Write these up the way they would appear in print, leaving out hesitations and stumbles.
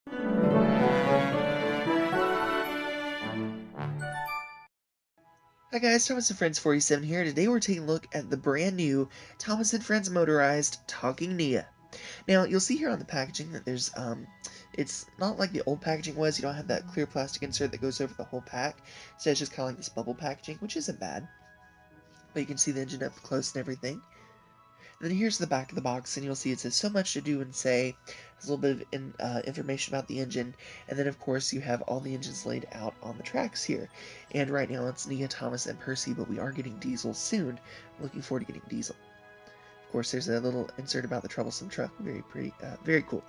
Hi guys, Thomas and Friends 47 here. Today we're taking a look at the brand new Thomas and Friends motorized talking Nia. Now you'll see here on the packaging that there's it's not like the old packaging was. You don't have that clear plastic insert that goes over the whole pack. Instead it's just kind of like this bubble packaging, which isn't bad. But you can see the engine up close and everything. And then here's the back of the box, and you'll see it says so much to do and say. Has a little bit of information about the engine, and then of course you have all the engines laid out on the tracks here. And right now it's Nia, Thomas, and Percy, but we are getting Diesel soon. I'm looking forward to getting Diesel. Of course, there's a little insert about the Troublesome Truck. Very pretty, very cool.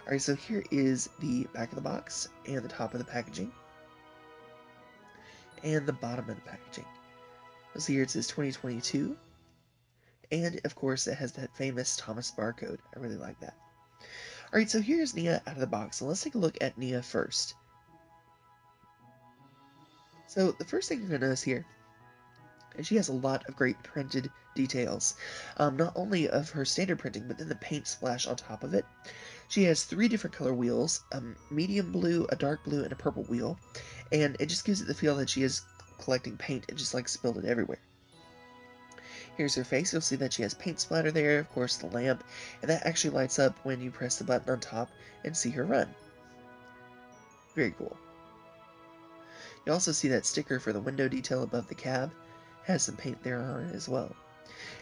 Alright, so here is the back of the box, and the top of the packaging, and the bottom of the packaging. You'll see here it says 2022. And, of course, it has that famous Thomas barcode. I really like that. Alright, so here's Nia out of the box. So let's take a look at Nia first. So the first thing you're going to notice here is she has a lot of great printed details. Not only of her standard printing, but then the paint splash on top of it. She has 3 different color wheels, a medium blue, a dark blue, and a purple wheel. And it just gives it the feel that she is collecting paint and just like spilled it everywhere. Here's her face. You'll see that she has paint splatter there, of course the lamp, and that actually lights up when you press the button on top and see her run. Very cool. You also see that sticker for the window detail above the cab. Has some paint there on it as well.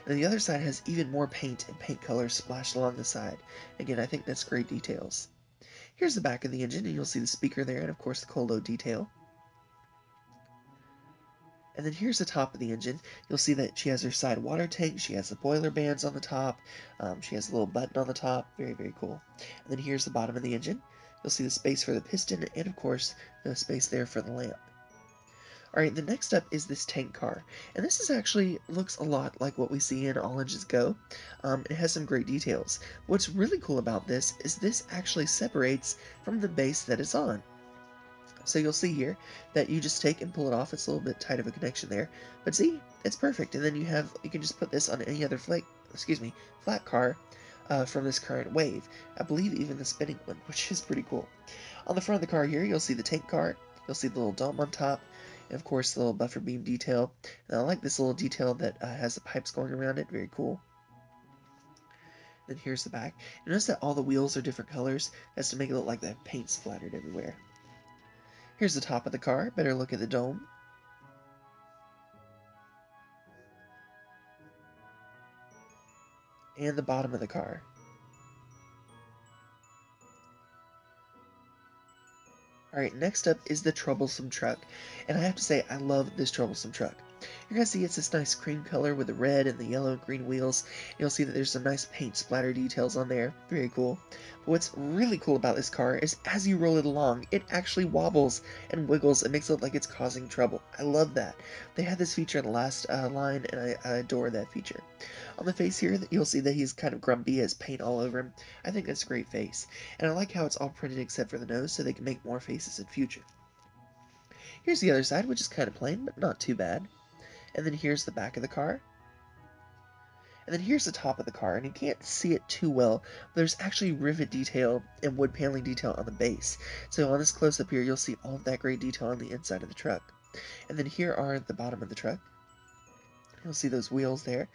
And the other side has even more paint and paint colors splashed along the side. Again, I think that's great details. Here's the back of the engine, and you'll see the speaker there, and of course the cold load detail. And then here's the top of the engine. You'll see that she has her side water tank, she has the boiler bands on the top, she has a little button on the top, very, very cool. And then here's the bottom of the engine. You'll see the space for the piston, and of course, the space there for the lamp. Alright, the next up is this tank car, and this is actually looks a lot like what we see in All Engines Go. It has some great details. What's really cool about this is this actually separates from the base that it's on. So you'll see here that you just take and pull it off. It's a little bit tight of a connection there, but see, it's perfect. And then you can just put this on any other flat car from this current wave. I believe even the spinning one, which is pretty cool. On the front of the car here, you'll see the tank car. You'll see the little dome on top, and of course the little buffer beam detail. And I like this little detail that has the pipes going around it. Very cool. Then here's the back. You notice that all the wheels are different colors. That's to make it look like the paint splattered everywhere. Here's the top of the car. Better look at the dome. And the bottom of the car. Alright, next up is the Troublesome Truck. And I have to say, I love this Troublesome Truck. You're going to see it's this nice cream color with the red and the yellow and green wheels. You'll see that there's some nice paint splatter details on there. Very cool. But what's really cool about this car is as you roll it along, it actually wobbles and wiggles and makes it look like it's causing trouble. I love that. They had this feature in the last line, and I adore that feature. On the face here, you'll see that he's kind of grumpy, has paint all over him. I think that's a great face. And I like how it's all printed except for the nose, so they can make more faces in future. Here's the other side, which is kind of plain, but not too bad. And then here's the back of the car. And then here's the top of the car, and you can't see it too well, but there's actually rivet detail and wood paneling detail on the base. So on this close-up here, you'll see all of that great detail on the inside of the truck. And then here are the bottom of the truck. You'll see those wheels there.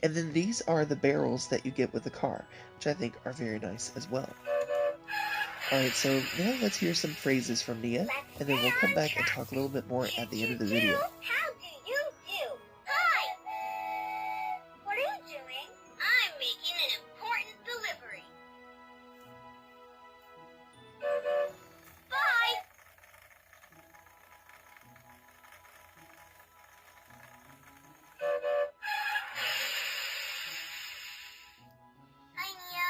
And then these are the barrels that you get with the car, which I think are very nice as well. Alright, so now let's hear some phrases from Nia, and then we'll come back and talk a little bit more at the end of the video. How do you do? Hi! What are you doing? I'm making an important delivery. Bye! Hi, Nia.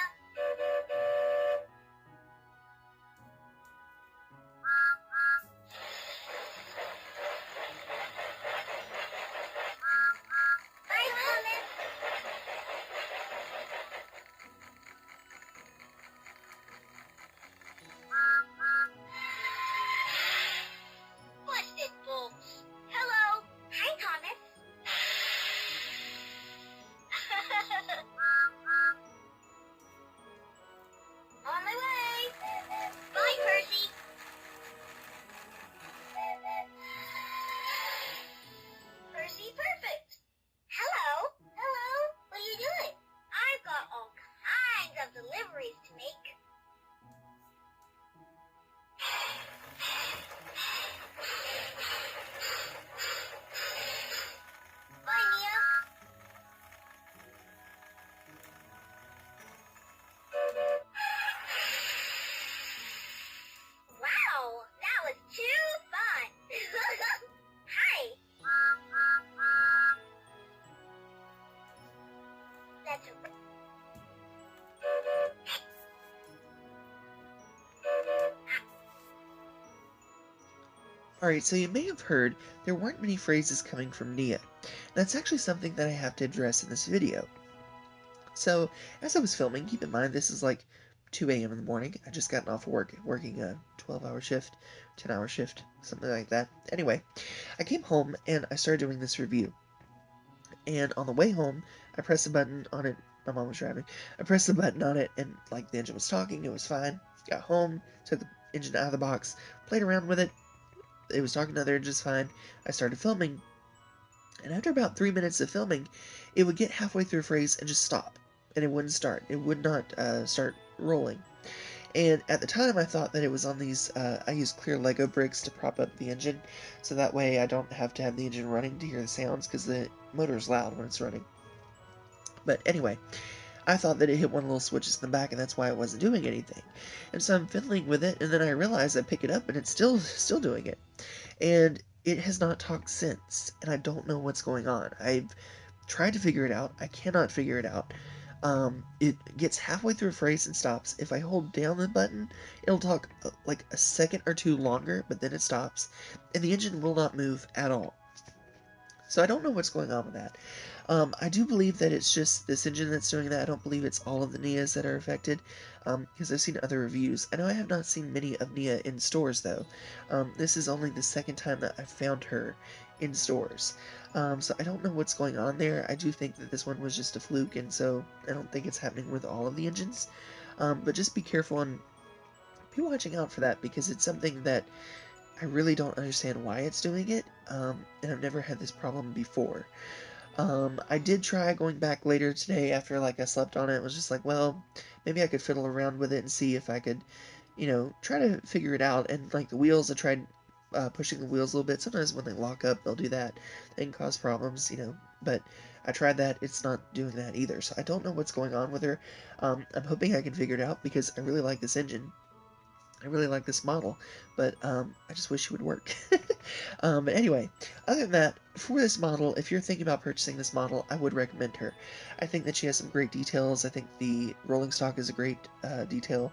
Alright, so you may have heard there weren't many phrases coming from Nia. That's actually something that I have to address in this video. So, as I was filming, keep in mind this is like 2 a.m. in the morning. I just gotten off work, working a 12-hour shift, 10-hour shift, something like that. Anyway, I came home and I started doing this review. And on the way home, I pressed the button on it. My mom was driving. I pressed the button on it, and like the engine was talking, it was fine. Got home, took the engine out of the box, played around with it. It was talking to other engines fine. I started filming, and after about 3 minutes of filming, it would get halfway through a phrase and just stop, and it wouldn't start. It would not start rolling. And at the time, I thought that it was on these. I use clear Lego bricks to prop up the engine, so that way I don't have to have the engine running to hear the sounds because the motor is loud when it's running. But anyway, I thought that it hit one of the little switches in the back, and that's why it wasn't doing anything. And so I'm fiddling with it, and then I realize I pick it up, and it's still doing it. And it has not talked since, and I don't know what's going on. I've tried to figure it out. I cannot figure it out. It gets halfway through a phrase and stops. If I hold down the button, it'll talk like a second or two longer, but then it stops, and the engine will not move at all. So I don't know what's going on with that. I do believe that it's just this engine that's doing that. I don't believe it's all of the Nias that are affected, because I've seen other reviews. I know I have not seen many of Nia in stores, though. This is only the second time that I've found her in stores. So I don't know what's going on there. I do think that this one was just a fluke, and so I don't think it's happening with all of the engines. But just be careful and be watching out for that, because it's something that I really don't understand why it's doing it, and I've never had this problem before. I did try going back later today after like I slept on it. It was just like, well, maybe I could fiddle around with it and see if I could, try to figure it out. And like the wheels, I tried pushing the wheels a little bit. Sometimes when they lock up, they'll do that. They can cause problems. But I tried that. It's not doing that either. So I don't know what's going on with her. I'm hoping I can figure it out because I really like this engine. I really like this model, but I just wish it would work. But anyway, other than that, for this model, if you're thinking about purchasing this model, I would recommend her. I think that she has some great details. I think the rolling stock is a great detail.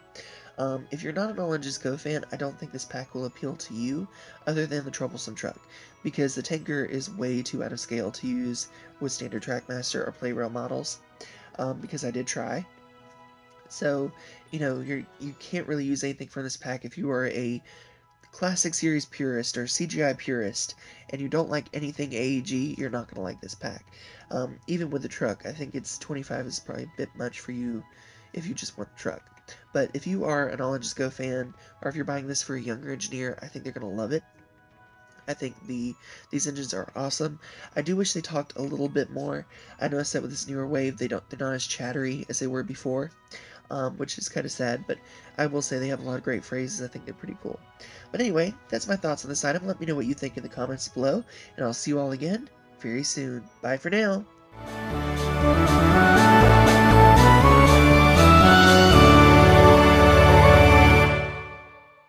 If you're not an All Engines Go fan, I don't think this pack will appeal to you, other than the Troublesome Truck, because the tanker is way too out of scale to use with standard Trackmaster or Playrail models, because I did try. So, you can't really use anything from this pack if you are a Classic Series purist or CGI purist, and you don't like anything AEG, you're not going to like this pack. Even with the truck, I think it's 25 is probably a bit much for you if you just want the truck. But if you are an All Engines Go fan, or if you're buying this for a younger engineer, I think they're going to love it. I think these engines are awesome. I do wish they talked a little bit more. I noticed that with this newer wave, they're not as chattery as they were before, which is kind of sad. But I will say they have a lot of great phrases. I think they're pretty cool. But anyway, that's my thoughts on this item. Let me know what you think in the comments below, and I'll see you all again very soon. Bye for now.